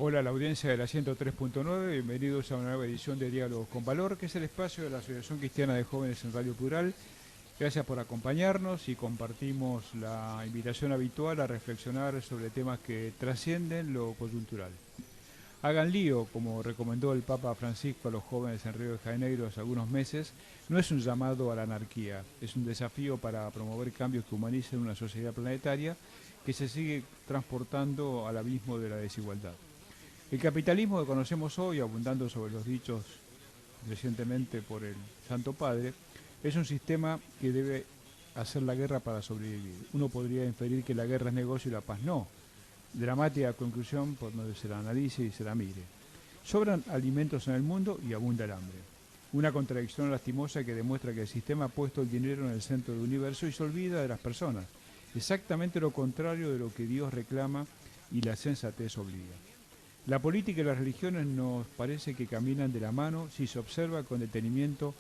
Hola a la audiencia de la 103.9, bienvenidos a una nueva edición de Diálogos con Valor, que es el espacio de la Asociación Cristiana de Jóvenes en Radio Plural. Gracias por acompañarnos y compartimos la invitación habitual a reflexionar sobre temas que trascienden lo coyuntural. Hagan lío, como recomendó el Papa Francisco a los jóvenes en Río de Janeiro hace algunos meses, no es un llamado a la anarquía, es un desafío para promover cambios que humanicen una sociedad planetaria que se sigue transportando al abismo de la desigualdad. El capitalismo que conocemos hoy, abundando sobre los dichos recientemente por el Santo Padre, es un sistema que debe hacer la guerra para sobrevivir. Uno podría inferir que la guerra es negocio y la paz no. Dramática conclusión por donde se la analice y se la mire. Sobran alimentos en el mundo y abunda el hambre. Una contradicción lastimosa que demuestra que el sistema ha puesto el dinero en el centro del universo y se olvida de las personas. Exactamente lo contrario de lo que Dios reclama y la sensatez obliga. La política y las religiones nos parece que caminan de la mano si se observa con detenimiento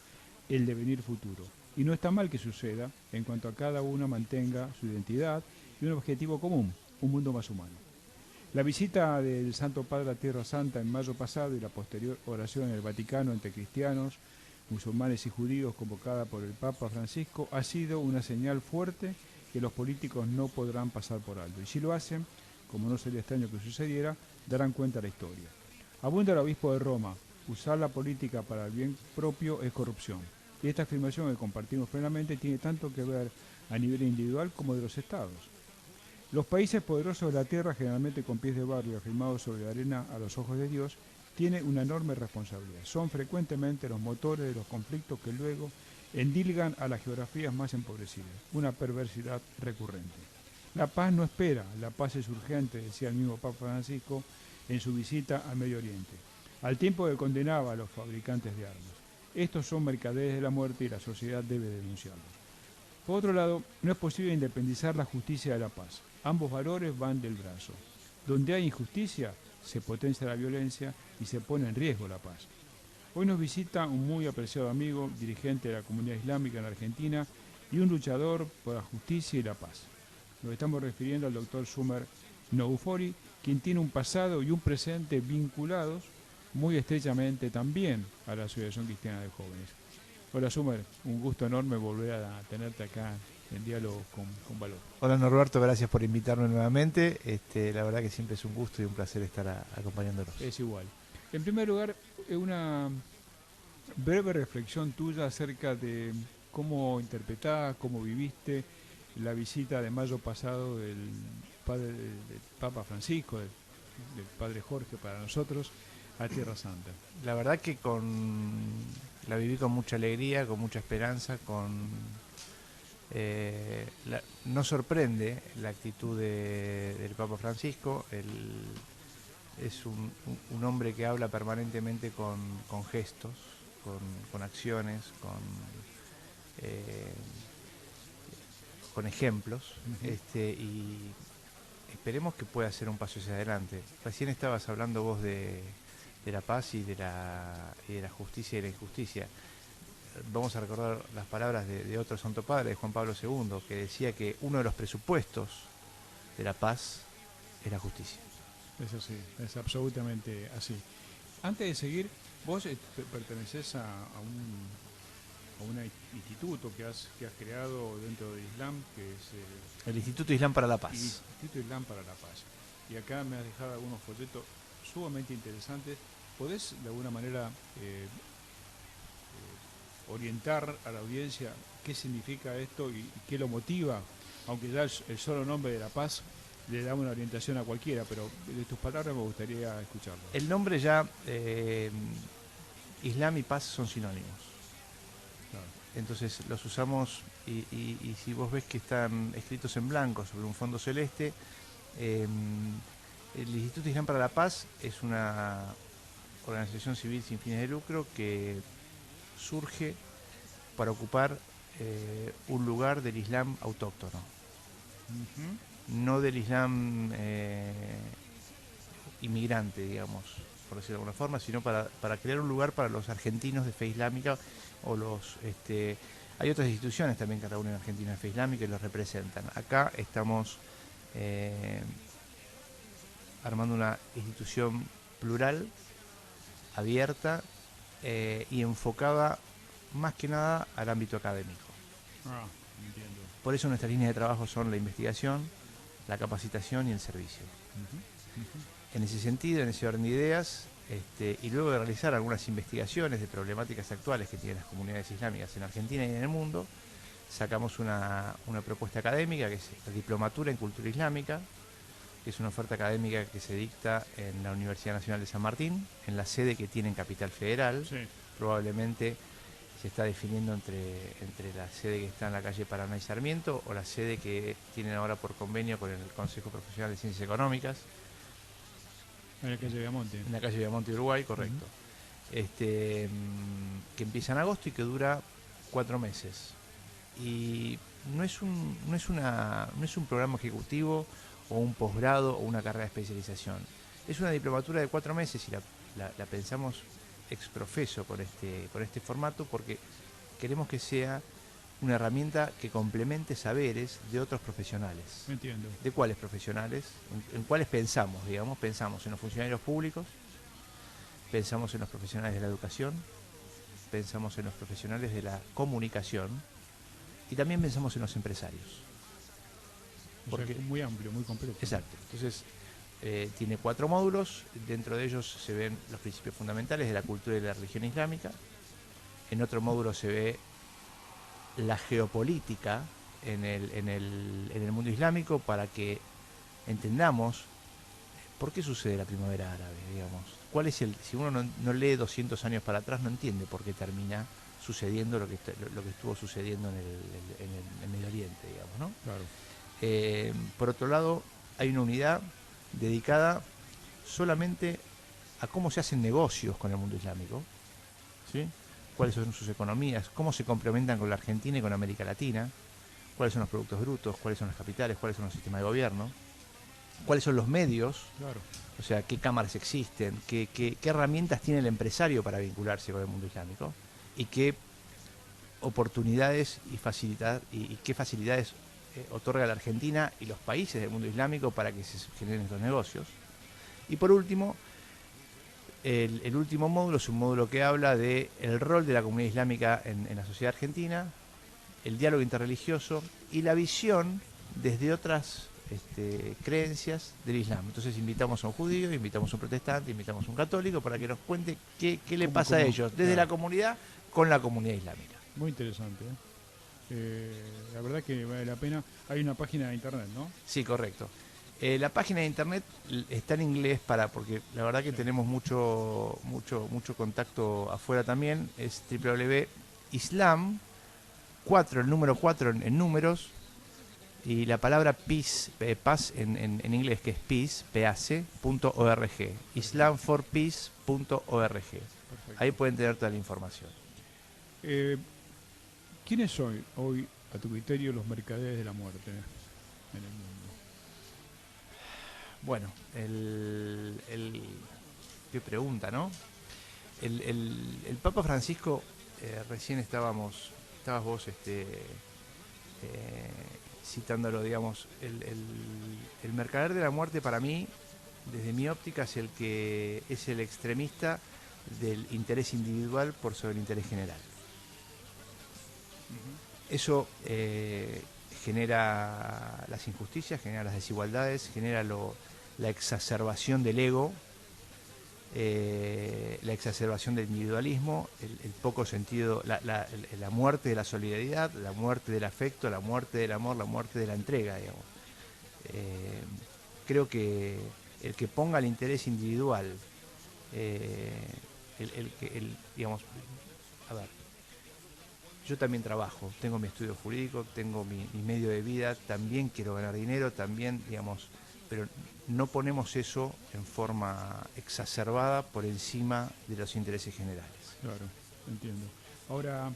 el devenir futuro. Y no está mal que suceda en cuanto a cada uno mantenga su identidad y un objetivo común, un mundo más humano. La visita del Santo Padre a Tierra Santa en mayo pasado y la posterior oración en el Vaticano entre cristianos, musulmanes y judíos convocada por el Papa Francisco ha sido una señal fuerte que los políticos no podrán pasar por alto. Y si lo hacen, como no sería extraño que sucediera, darán cuenta de la historia. Abunda el obispo de Roma, usar la política para el bien propio es corrupción. Y esta afirmación que compartimos plenamente tiene tanto que ver a nivel individual como de los estados. Los países poderosos de la tierra, generalmente con pies de barrio afirmados sobre la arena a los ojos de Dios, tienen una enorme responsabilidad. Son frecuentemente los motores de los conflictos que luego endilgan a las geografías más empobrecidas. Una perversidad recurrente. La paz no espera, la paz es urgente, decía el mismo Papa Francisco en su visita al Medio Oriente, al tiempo que condenaba a los fabricantes de armas. Estos son mercaderes de la muerte y la sociedad debe denunciarlos. Por otro lado, no es posible independizar la justicia de la paz. Ambos valores van del brazo. Donde hay injusticia, se potencia la violencia y se pone en riesgo la paz. Hoy nos visita un muy apreciado amigo, dirigente de la comunidad islámica en Argentina y un luchador por la justicia y la paz. Nos estamos refiriendo al doctor Sumer Noufori, quien tiene un pasado y un presente vinculados muy estrechamente también a la Asociación Cristiana de Jóvenes. Hola Sumer, un gusto enorme volver a tenerte acá en diálogo con Valor. Hola Norberto, gracias por invitarme nuevamente. La verdad que siempre es un gusto y un placer estar acompañándolos. Es igual. En primer lugar, una breve reflexión tuya acerca de cómo interpretás, cómo viviste la visita de mayo pasado del Papa Francisco, del Padre Jorge para nosotros, a Tierra Santa. La verdad que la viví con mucha alegría, con mucha esperanza, no sorprende la actitud del Papa Francisco. Es un hombre que habla permanentemente con gestos, con acciones, eh, con ejemplos, Ujú. y esperemos que pueda hacer un paso hacia adelante. Recién estabas hablando vos de la paz y de la justicia y de la injusticia. Vamos a recordar las palabras de otro santo padre, de Juan Pablo II, que decía que uno de los presupuestos de la paz es la justicia. Es así, es absolutamente así. Antes de seguir, vos pertenecés a un instituto que has creado dentro del Islam, que es El Instituto Islam para la el Paz. Instituto Islam para la Paz. Y acá me has dejado algunos folletos sumamente interesantes. ¿Podés de alguna manera orientar a la audiencia qué significa esto y qué lo motiva? Aunque ya el solo nombre de la paz le da una orientación a cualquiera, pero de tus palabras me gustaría escucharlo. El nombre ya, Islam y paz son sinónimos. Claro. Entonces los usamos y si vos ves que están escritos en blanco sobre un fondo celeste, eh, el Instituto Islam para la Paz es una organización civil sin fines de lucro que surge para ocupar un lugar del Islam autóctono, Ujú. no del Islam inmigrante, digamos, por decirlo de alguna forma, sino para crear un lugar para los argentinos de fe islámica o hay otras instituciones también que reúnen argentinos de fe islámica y los representan. Acá estamos eh, armando una institución plural, abierta y enfocada más que nada al ámbito académico. Entiendo. Por eso nuestras líneas de trabajo son la investigación, la capacitación y el servicio. En ese sentido, en ese orden de ideas, y luego de realizar algunas investigaciones de problemáticas actuales que tienen las comunidades islámicas en Argentina y en el mundo, sacamos una propuesta académica que es la Diplomatura en Cultura Islámica, que es una oferta académica que se dicta en la Universidad Nacional de San Martín, en la sede que tiene en Capital Federal. Sí. Probablemente se está definiendo entre la sede que está en la calle Paraná y Sarmiento o la sede que tienen ahora por convenio con el Consejo Profesional de Ciencias Económicas. En la calle Viamonte. En la calle Viamonte, Uruguay, correcto. Que empieza en agosto y que dura 4 meses. Y no es un programa ejecutivo o un posgrado o una carrera de especialización. Es una diplomatura de 4 meses y la pensamos ex profeso con este formato porque queremos que sea una herramienta que complemente saberes de otros profesionales. Entiendo. ¿De cuáles profesionales? ¿En cuáles pensamos? Digamos, pensamos en los funcionarios públicos, pensamos en los profesionales de la educación, pensamos en los profesionales de la comunicación y también pensamos en los empresarios. Porque es muy amplio, muy completo. Exacto. Entonces, tiene 4 módulos, dentro de ellos se ven los principios fundamentales de la cultura y de la religión islámica. En otro módulo se ve la geopolítica en el mundo islámico para que entendamos por qué sucede la primavera árabe, digamos. Si uno no lee 200 años para atrás, no entiende por qué termina sucediendo lo que estuvo sucediendo en el Medio Oriente, digamos, ¿no? Claro. Por otro lado, hay una unidad dedicada solamente a cómo se hacen negocios con el mundo islámico, ¿sí? Cuáles son sus economías, cómo se complementan con la Argentina y con América Latina, cuáles son los productos brutos, cuáles son las capitales, cuáles son los sistemas de gobierno, cuáles son los medios, Claro. o sea, qué cámaras existen, qué herramientas tiene el empresario para vincularse con el mundo islámico y qué oportunidades y qué facilidades otorga la Argentina y los países del mundo islámico para que se generen estos negocios. Y por último, el último módulo es un módulo que habla del rol de la comunidad islámica en la sociedad argentina, el diálogo interreligioso y la visión desde otras creencias del Islam. Entonces invitamos a un judío, invitamos a un protestante, invitamos a un católico para que nos cuente qué le pasa a ellos desde la comunidad con la comunidad islámica. Muy interesante. La verdad que vale la pena. Hay una página de internet, ¿no? Sí, correcto. La página de internet está en inglés porque la verdad que tenemos mucho contacto afuera también. Es www.islam, el número 4 en números, y la palabra peace, paz en inglés, que es peace.org. islamforpeace.org. Ahí pueden tener toda la información. ¿Quiénes son hoy, a tu criterio, los mercaderes de la muerte en el mundo? Bueno, qué pregunta, ¿no? El Papa Francisco, recién estabas vos citándolo, digamos, el mercader de la muerte para mí, desde mi óptica, es el extremista del interés individual por sobre el interés general. Eso genera las injusticias, genera las desigualdades, genera la exacerbación del ego, la exacerbación del individualismo, el poco sentido, la muerte de la solidaridad, la muerte del afecto, la muerte del amor, la muerte de la entrega, digamos. Creo que el que ponga el interés individual, digamos, a ver, yo también trabajo, tengo mi estudio jurídico, tengo mi medio de vida, también quiero ganar dinero, también, digamos, pero no ponemos eso en forma exacerbada por encima de los intereses generales. Claro, entiendo. Ahora,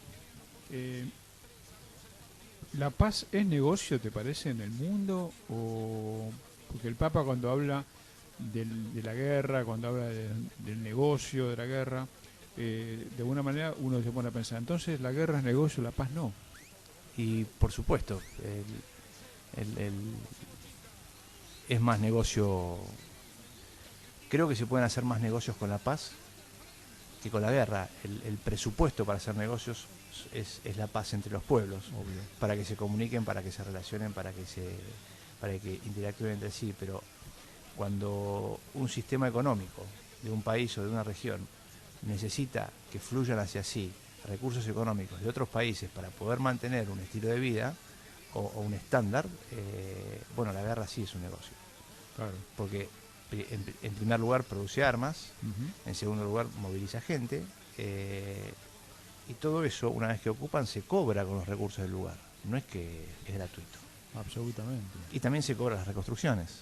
¿la paz es negocio, te parece, en el mundo? Porque el Papa, cuando habla de la guerra, cuando habla del negocio de la guerra, de alguna manera uno se pone a pensar, entonces la guerra es negocio, la paz no. Y por supuesto, es más negocio Creo que se pueden hacer más negocios con la paz que con la guerra. El presupuesto para hacer negocios es la paz entre los pueblos, Obvio. para que se comuniquen, para que se relacionen, para que interactúen entre sí. Pero cuando un sistema económico de un país o de una región necesita que fluyan hacia sí recursos económicos de otros países para poder mantener un estilo de vida o un estándar, bueno, la guerra sí es un negocio. Claro. Porque en primer lugar produce armas, Ujú. en segundo lugar moviliza gente, y todo eso, una vez que ocupan, se cobra con los recursos del lugar, no es que es gratuito. Absolutamente. Y también se cobran las reconstrucciones.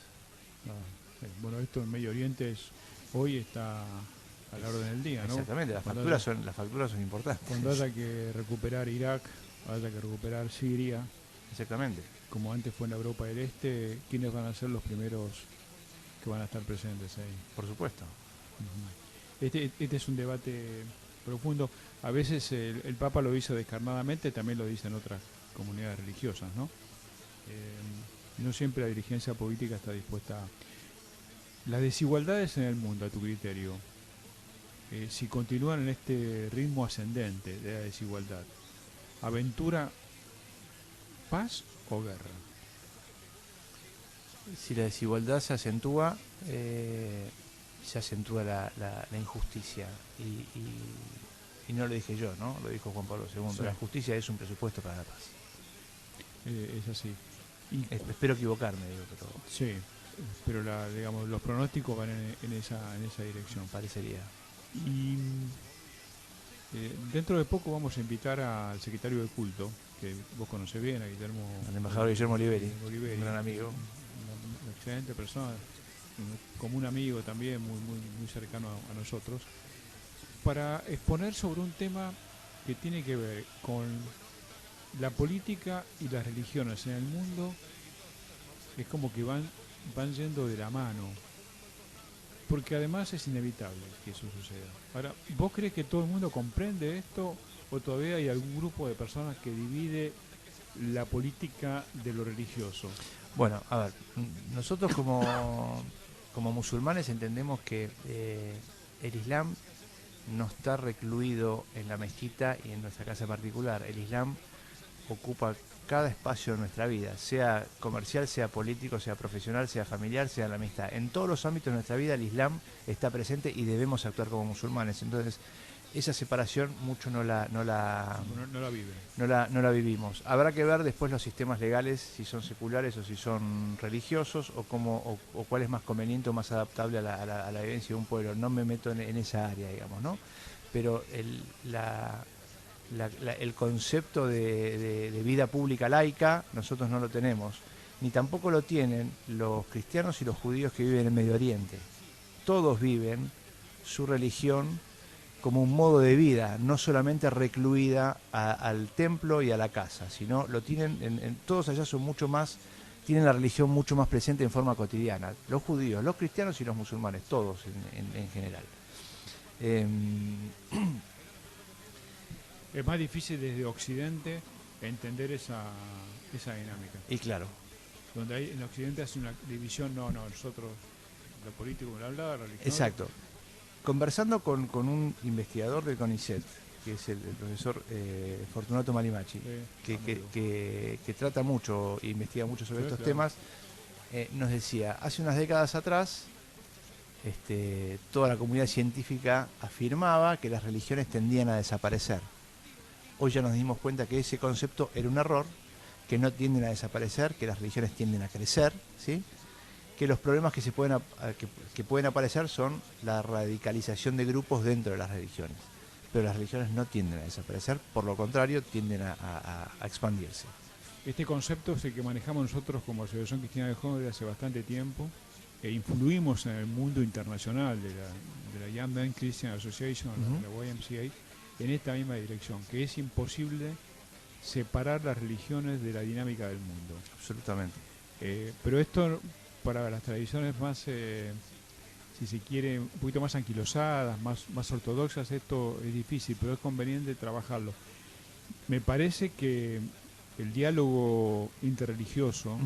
Ah, bueno, esto en Medio Oriente hoy está a la orden del día, ¿no? Exactamente, las Cuando facturas son importantes. cuando haya que recuperar Irak, haya que recuperar Siria, Exactamente. como antes fue en la Europa del Este, ¿quiénes van a ser los primeros que van a estar presentes ahí? Por supuesto. Ujú. Este es un debate profundo. A veces el Papa lo dice descarnadamente, también lo dicen otras comunidades religiosas, ¿no? No siempre la dirigencia política está dispuesta a... Las desigualdades en el mundo, a tu criterio, si continúan en este ritmo ascendente de la desigualdad, ¿aventura paz o guerra? Si la desigualdad se acentúa la injusticia. Y no lo dije yo, ¿no? Lo dijo Juan Pablo II. Sí. La justicia es un presupuesto para la paz. Es así. Y, Espero equivocarme, digo, pero sí, pero digamos, los pronósticos van en esa dirección. parecería. Y dentro de poco vamos a invitar al secretario de culto, que vos conocés bien, a Guillermo El embajador Guillermo Oliveri, Oliveri, un gran amigo. una excelente persona, como un amigo también, muy cercano a nosotros, para exponer sobre un tema que tiene que ver con la política y las religiones en el mundo. Es como que van yendo de la mano, porque además es inevitable que eso suceda. Ahora, ¿vos crees que todo el mundo comprende esto o todavía hay algún grupo de personas que divide la política de lo religioso? Bueno, a ver, nosotros como musulmanes entendemos que el Islam no está recluido en la mezquita y en nuestra casa particular. El Islam ocupa cada espacio de nuestra vida, sea comercial, sea político, sea profesional, sea familiar, sea la amistad. En todos los ámbitos de nuestra vida el Islam está presente y debemos actuar como musulmanes. Entonces, esa separación mucho no la vive. no la vivimos. Habrá que ver después los sistemas legales, si son seculares o si son religiosos, o cuál es más conveniente o más adaptable a la vivencia de un pueblo. No me meto en esa área, digamos, ¿no? Pero el concepto de vida pública laica nosotros no lo tenemos, ni tampoco lo tienen los cristianos y los judíos que viven en Medio Oriente. Todos viven su religión como un modo de vida, no solamente recluida al templo y a la casa, sino lo tienen, todos allá son mucho más, tienen la religión mucho más presente en forma cotidiana, los judíos, los cristianos y los musulmanes, todos en general. Es más difícil desde Occidente entender esa dinámica. Y claro. Donde en Occidente hace una división, nosotros, lo político, bla, bla, la religión. Exacto. Conversando con un investigador del CONICET, que es el profesor Fortunato Malimachi, que trata mucho e investiga mucho sobre estos temas, nos decía, hace unas décadas atrás, toda la comunidad científica afirmaba que las religiones tendían a desaparecer. Hoy ya nos dimos cuenta que ese concepto era un error, que no tienden a desaparecer, que las religiones tienden a crecer, ¿sí? Que los problemas que pueden aparecer son la radicalización de grupos dentro de las religiones. Pero las religiones no tienden a desaparecer, por lo contrario, tienden a expandirse. Este concepto es el que manejamos nosotros como Asociación Cristiana de Jóvenes desde hace bastante tiempo, e influimos en el mundo internacional de la Young Men Christian Association, la YMCA, en esta misma dirección, que es imposible separar las religiones de la dinámica del mundo. Absolutamente. Pero esto, para las tradiciones más, si se quiere, un poquito más anquilosadas, más ortodoxas, esto es difícil, pero es conveniente trabajarlo. Me parece que el diálogo interreligioso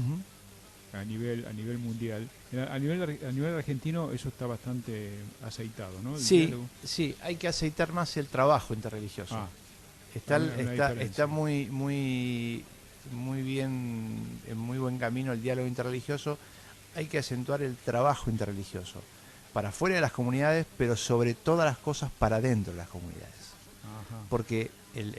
a nivel mundial. A nivel argentino eso está bastante aceitado, ¿no? El Sí, diálogo. sí, hay que aceitar más el trabajo interreligioso. Ah, Está, hay una está, diferencia. está muy bien, en muy buen camino el diálogo interreligioso. Hay que acentuar el trabajo interreligioso para fuera de las comunidades, pero sobre todas las cosas para dentro de las comunidades. Ajá. Porque en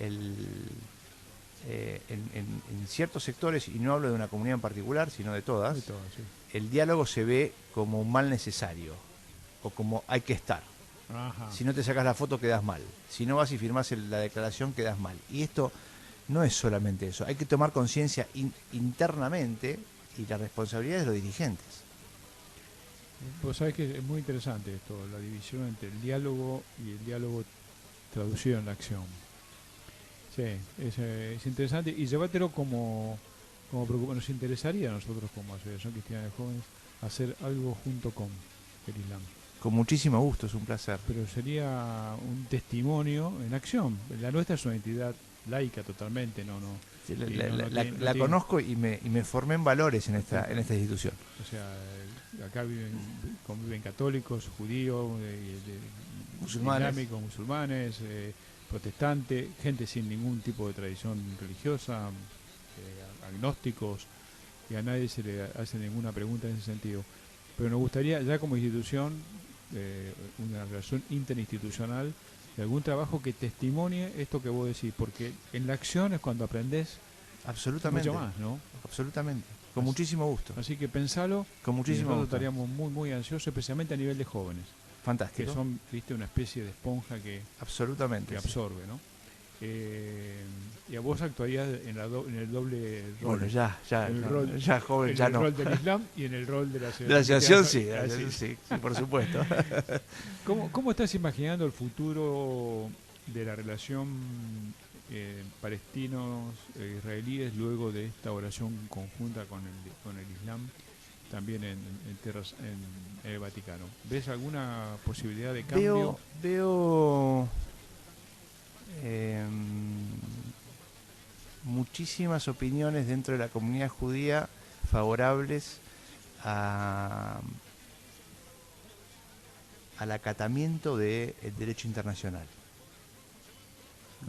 ciertos sectores, y no hablo de una comunidad en particular, sino de todas, De todo, sí. el diálogo se ve como un mal necesario o como hay que estar. Ajá. Si no te sacas la foto quedas mal. Si no vas y firmás la declaración quedas mal. Y esto no es solamente eso. Hay que tomar conciencia internamente y la responsabilidad de los dirigentes. Vos sabés que es muy interesante esto, la división entre el diálogo y el diálogo traducido en la acción. Sí, es interesante y llévatelo nos interesaría a nosotros como Asociación Cristiana de Jóvenes hacer algo junto con el Islam. Con muchísimo gusto, es un placer. Pero sería un testimonio en acción. La nuestra es una entidad laica totalmente, Sí, y no, la conozco y me formé en valores en esta institución. o sea, acá conviven católicos, judíos, Musulmanes. islámicos, musulmanes, protestantes, gente sin ningún tipo de tradición religiosa, agnósticos, y a nadie se le hace ninguna pregunta en ese sentido. Pero nos gustaría, ya como institución, una relación interinstitucional, de algún trabajo que testimonie esto que vos decís, porque en la acción es cuando aprendés Absolutamente. mucho más, ¿no? Absolutamente. Con Así, muchísimo gusto. así que pensalo, Con y muchísimo nosotros gusto. estaríamos muy, muy ansiosos, especialmente a nivel de jóvenes, que Fantástico. son, viste, una especie de esponja que Absolutamente. Sí. absorbe, ¿no? Y a vos actuarías en el doble rol. Bueno, ya, ya joven, en ya el no. rol del Islam y en el rol de la De la asociación sí, cristiana. sí, por supuesto. ¿Cómo estás imaginando el futuro de la relación palestinos-israelíes luego de esta oración conjunta con el Islam, también en tierras en el Vaticano? ¿Ves alguna posibilidad de cambio? Veo muchísimas opiniones dentro de la comunidad judía favorables al acatamiento del derecho internacional.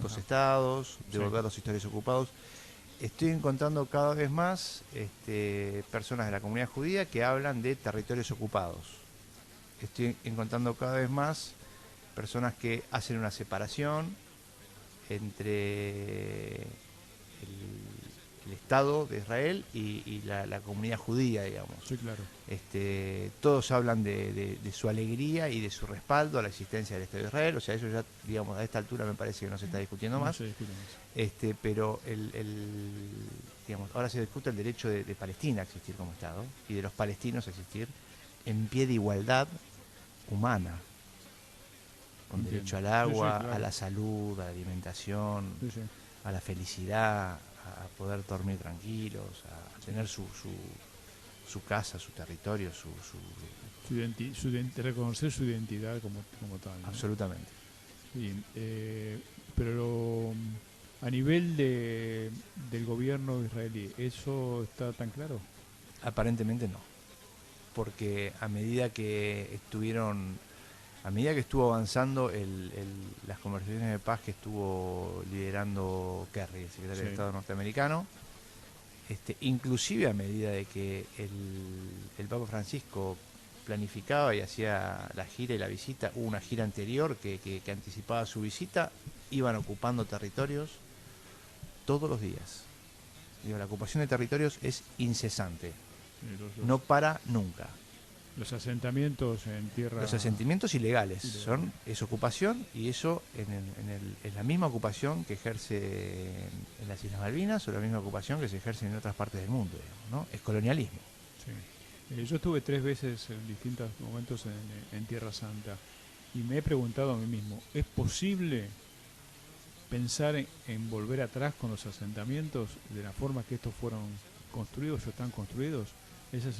Dos estados, devolver los territorios ocupados. Estoy encontrando cada vez más personas de la comunidad judía que hablan de territorios ocupados. Estoy encontrando cada vez más personas que hacen una separación entre el Estado de Israel y la comunidad judía, digamos. Sí, claro. Todos hablan de su alegría y de su respaldo a la existencia del Estado de Israel, o sea, eso ya, digamos, a esta altura me parece que no se está discutiendo No más. se discute más. Pero digamos, ahora se discute el derecho de Palestina a existir como Estado y de los palestinos a existir en pie de igualdad humana, con Entiendo. derecho al agua, Sí, claro. a la salud, a la alimentación, Sí, sí. a la felicidad, a poder dormir tranquilos, a tener su casa, su territorio, Reconocer su identidad como tal, ¿no? absolutamente. Sí, pero a nivel del gobierno israelí, ¿eso está tan claro? Aparentemente no, porque a medida que estuvo avanzando las conversaciones de paz que estuvo liderando Kerry, el secretario de Estado norteamericano, inclusive a medida de que el Papa Francisco planificaba y hacía la gira y la visita, hubo una gira anterior que anticipaba su visita, iban ocupando territorios todos los días. Digo, la ocupación de territorios es incesante, no para nunca. Los asentamientos en tierra... Los asentamientos ilegales es ocupación, y eso es la misma ocupación que ejerce en las Islas Malvinas o la misma ocupación que se ejerce en otras partes del mundo, digamos, ¿no? Es colonialismo. Sí. Yo estuve 3 veces en distintos momentos en Tierra Santa y me he preguntado a mí mismo, ¿es posible pensar en volver atrás con los asentamientos de la forma que estos fueron construidos o están construidos? Esa es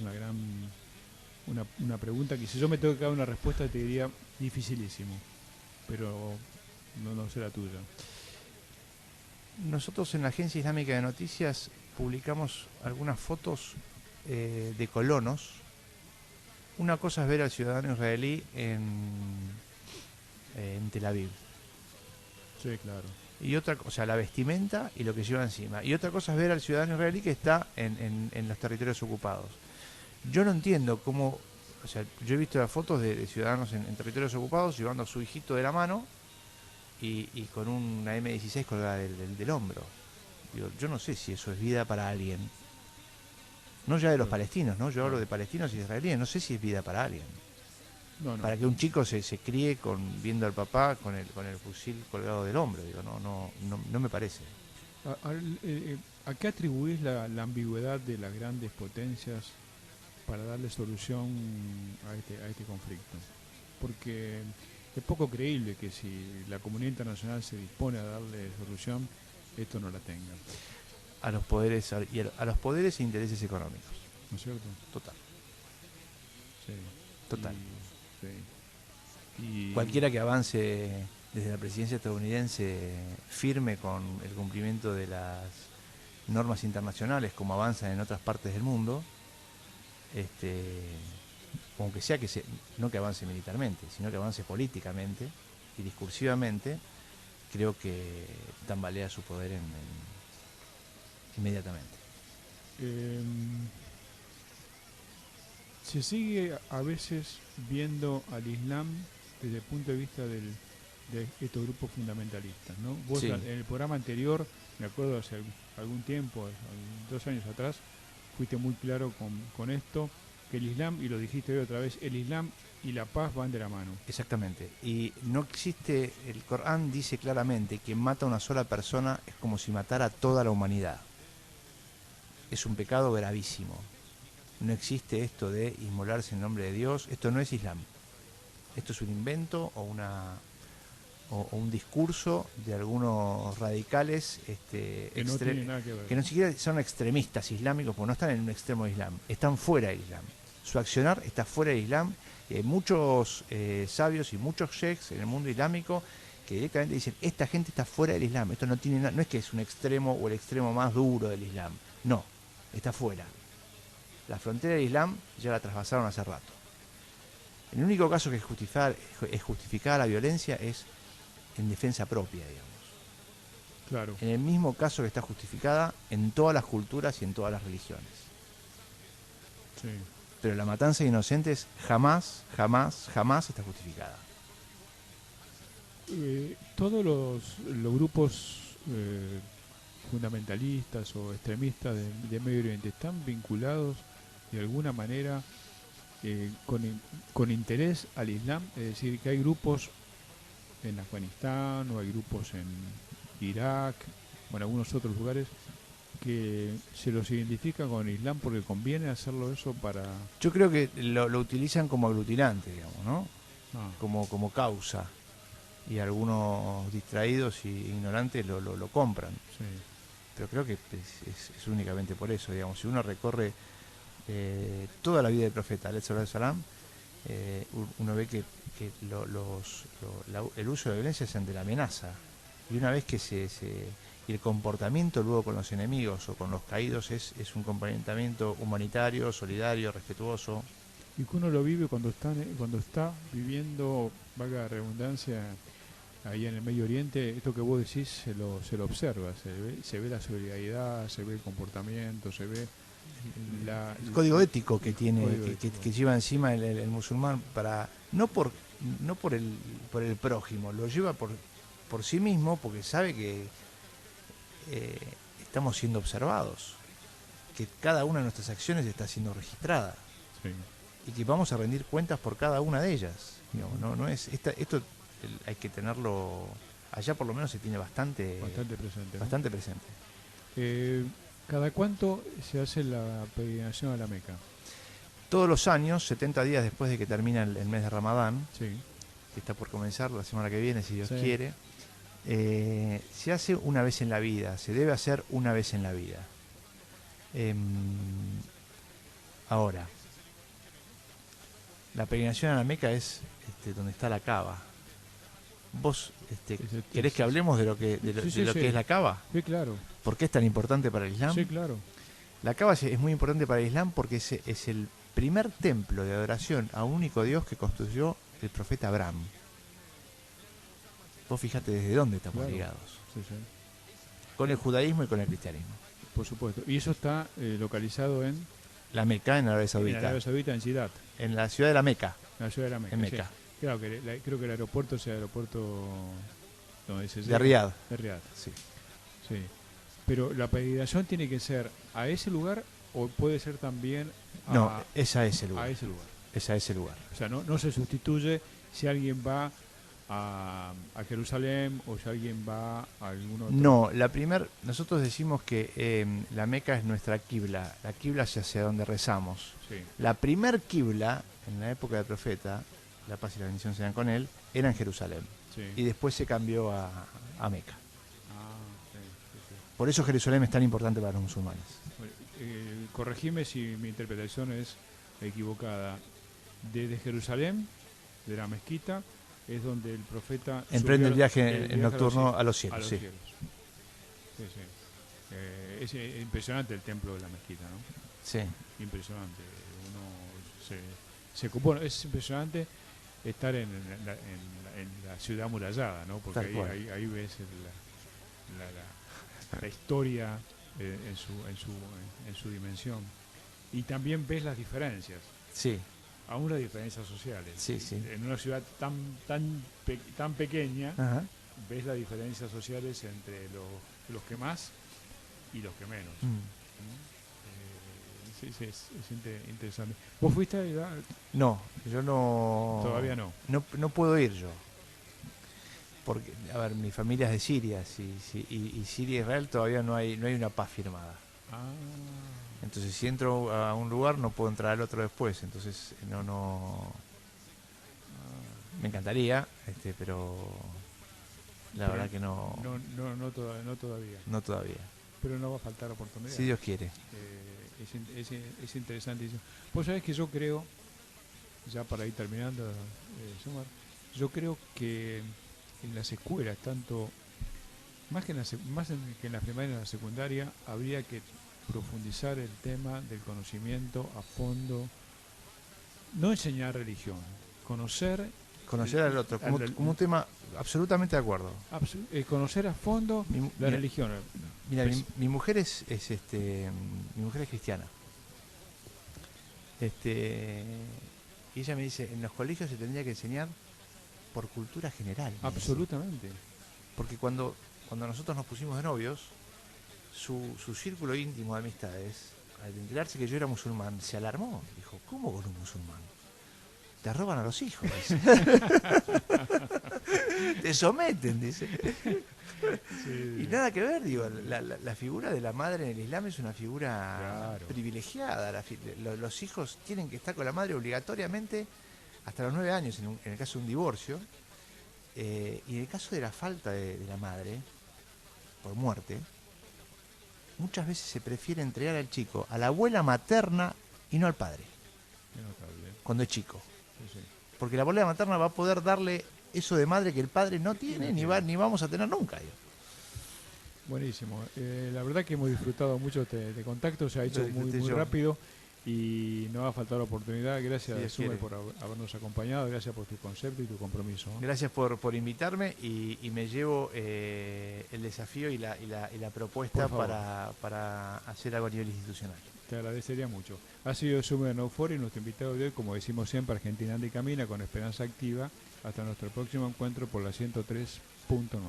una pregunta que si yo me tengo que dar una respuesta te diría dificilísimo, pero no sé la tuya. Nosotros en la Agencia Islámica de Noticias publicamos algunas fotos de colonos. Una cosa es ver al ciudadano israelí en Tel Aviv. Sí, claro. Y otra cosa, la vestimenta y lo que lleva encima. Y otra cosa es ver al ciudadano israelí que está en los territorios ocupados. Yo no entiendo cómo, o sea, yo he visto las fotos de ciudadanos en territorios ocupados llevando a su hijito de la mano y con una M16 colgada del hombro. Digo, yo no sé si eso es vida para alguien. No ya de los palestinos, ¿no? Yo hablo de palestinos y israelíes. No sé si es vida para alguien. No, no. Para que un chico se críe viendo al papá con el fusil colgado del hombro. Digo, no me parece. ¿A qué atribuís la ambigüedad de las grandes potencias para darle solución a este conflicto? Porque es poco creíble que si la comunidad internacional se dispone a darle solución, esto no la tenga. A los poderes a los poderes e intereses económicos. ¿No es cierto? Total. Sí. Total. Y Cualquiera que avance desde la presidencia estadounidense firme con el cumplimiento de las normas internacionales como avanzan en otras partes del mundo, aunque sea no que avance militarmente, sino que avance políticamente y discursivamente, creo que tambalea su poder inmediatamente. Se sigue a veces viendo al Islam desde el punto de vista de estos grupos fundamentalistas, ¿no? Vos Sí. en el programa anterior, me acuerdo hace algún tiempo, 2 años atrás, fuiste muy claro con esto, que el Islam, y lo dijiste hoy otra vez, el Islam y la paz van de la mano. Exactamente. Y no existe, el Corán dice claramente que mata a una sola persona es como si matara a toda la humanidad. Es un pecado gravísimo. No existe esto de inmolarse en nombre de Dios. Esto no es Islam. Esto es un invento o un discurso de algunos radicales Que no tiene nada que ver. que no siquiera son extremistas islámicos, porque no están en un extremo de Islam, están fuera del Islam. Su accionar está fuera del Islam. Y hay muchos sabios y muchos sheikhs en el mundo islámico que directamente dicen, esta gente está fuera del Islam. Esto no tiene no es que es un extremo o el extremo más duro del Islam. No, está fuera. La frontera del Islam ya la traspasaron hace rato. El único caso que es justificada la violencia es en defensa propia, digamos. Claro. En el mismo caso que está justificada en todas las culturas y en todas las religiones. Sí. Pero la matanza de inocentes jamás está justificada. Todos los grupos fundamentalistas o extremistas de Medio Oriente están vinculados de alguna manera con interés al Islam, es decir, que hay grupos en Afganistán o hay grupos en Irak o en algunos otros lugares que se los identifica con el Islam porque conviene hacerlo eso para... Yo creo que lo utilizan como aglutinante, digamos, ¿no? Ah, Como causa. Y algunos distraídos y ignorantes lo compran. sí. Pero creo que es únicamente por eso, digamos. Si uno recorre toda la vida del profeta, alayhi salatu wassalam, uno ve que el uso de la violencia es ante la amenaza. Y una vez que y el comportamiento luego con los enemigos o con los caídos es un comportamiento humanitario, solidario, respetuoso. Y que uno lo vive cuando está viviendo, valga la redundancia, ahí en el Medio Oriente, esto que vos decís se lo observa, se ve la solidaridad, se ve el comportamiento, se ve El código ético que tiene, ético. que lleva encima el musulmán para no por el prójimo, lo lleva por sí mismo porque sabe que estamos siendo observados, que cada una de nuestras acciones está siendo registrada. Sí. Y que vamos a rendir cuentas por cada una de ellas. No es esto hay que tenerlo allá, por lo menos se tiene bastante presente. bastante presente. ¿Cada cuánto se hace la peregrinación a la Meca? Todos los años, 70 días después de que termina el mes de Ramadán, Sí. que está por comenzar la semana que viene, si Dios Sí. quiere, se hace una vez en la vida, se debe hacer una vez en la vida. Ahora, la peregrinación a la Meca es donde está la Kaaba. ¿Vos querés que hablemos de lo que Sí, es la Kaaba? Sí, claro. ¿Por qué es tan importante para el Islam? Sí, claro. La Kaaba es muy importante para el Islam porque es el primer templo de adoración a un único Dios que construyó el profeta Abraham. Vos fíjate desde dónde estamos Claro. ligados. Sí, sí. Con el judaísmo y con el cristianismo. Por supuesto. Y eso está localizado en La Meca en Arabia Saudita. Arabia Saudita, en Ciudad, En la ciudad de la Meca. en la ciudad de la Meca. En Meca. Sí. Claro, que creo que el aeropuerto sea el aeropuerto donde se De llega. Riad. De Riad, Sí. sí. Pero la peregrinación tiene que ser a ese lugar o puede ser también No, es a ese a lugar. ese lugar. Es a ese lugar. O sea, no se sustituye si alguien va a Jerusalén o si alguien va a algún otro. No, nosotros decimos que la Meca es nuestra quibla. La quibla es hacia donde rezamos. Sí. La primer quibla, en la época del profeta, la paz y la bendición sean con él, era en Jerusalén. Sí. Y después se cambió a Meca. Sí, sí. Por eso Jerusalén es tan importante para los musulmanes. Bueno, corregime si mi interpretación es equivocada. Desde Jerusalén, de la mezquita, es donde el profeta Emprende el viaje viaje nocturno a a los cielos. Sí. Sí, sí. Es impresionante el templo de la mezquita, ¿no? Sí. Impresionante. Bueno, es impresionante estar en la ciudad amurallada, ¿no? Porque Tal cual. ahí ves la historia en su dimensión. Y también ves las diferencias, Sí. aún las diferencias sociales. Sí, sí. En una ciudad tan pequeña, Ajá. ves las diferencias sociales entre los que más y los que menos. Sí, es interesante. ¿Vos fuiste allá? No, yo no. Todavía no. No puedo ir yo. Porque, a ver, mi familia es de Siria, y Siria e Israel todavía no hay una paz firmada. Ah, Entonces, si entro a un lugar, no puedo entrar al otro después. Entonces, no. Me encantaría, pero la Pero verdad que no. no todavía. No todavía. Pero no va a faltar oportunidad. Si Dios quiere. Es interesante eso. Vos sabés que yo creo, ya para ir terminando, Sumar, yo creo que en las escuelas, tanto más que que en la primaria y en la secundaria, habría que profundizar el tema del conocimiento a fondo, no enseñar religión, conocer Conocer al otro, como un tema absolutamente de acuerdo. conocer a fondo la religión. Mira, Pues- mi mujer mi mujer es cristiana. Y ella me dice, en los colegios se tendría que enseñar por cultura general. me dice. Absolutamente. Porque cuando nosotros nos pusimos de novios, su círculo íntimo de amistades, al enterarse que yo era musulmán, se alarmó. Dijo, ¿cómo con un musulmán? Te roban a los hijos, dice. Te someten, dice. Y nada que ver, digo, la figura de la madre en el Islam es una figura Claro. privilegiada. Los hijos tienen que estar con la madre obligatoriamente hasta los 9 años, en el caso de un divorcio. Y en el caso de la falta de la madre, por muerte, muchas veces se prefiere entregar al chico a la abuela materna y no al padre, cuando es chico. Sí. Porque la abuela materna va a poder darle eso de madre que el padre no tiene ni vamos a tener nunca. Digo. Buenísimo. La verdad que hemos disfrutado mucho de contacto, se ha hecho Lo disfruté muy yo. rápido y no va a faltar oportunidad. Si Gracias, Dios Sumer, quiere. por habernos acompañado, gracias por tu concepto y tu compromiso. Gracias por invitarme y me llevo el desafío y la propuesta Por favor. para hacer algo a nivel institucional. Te agradecería mucho. Ha sido Sumer Neufori, nuestro invitado de hoy, como decimos siempre, Argentina anda y camina con esperanza activa. Hasta nuestro próximo encuentro por la 103.9.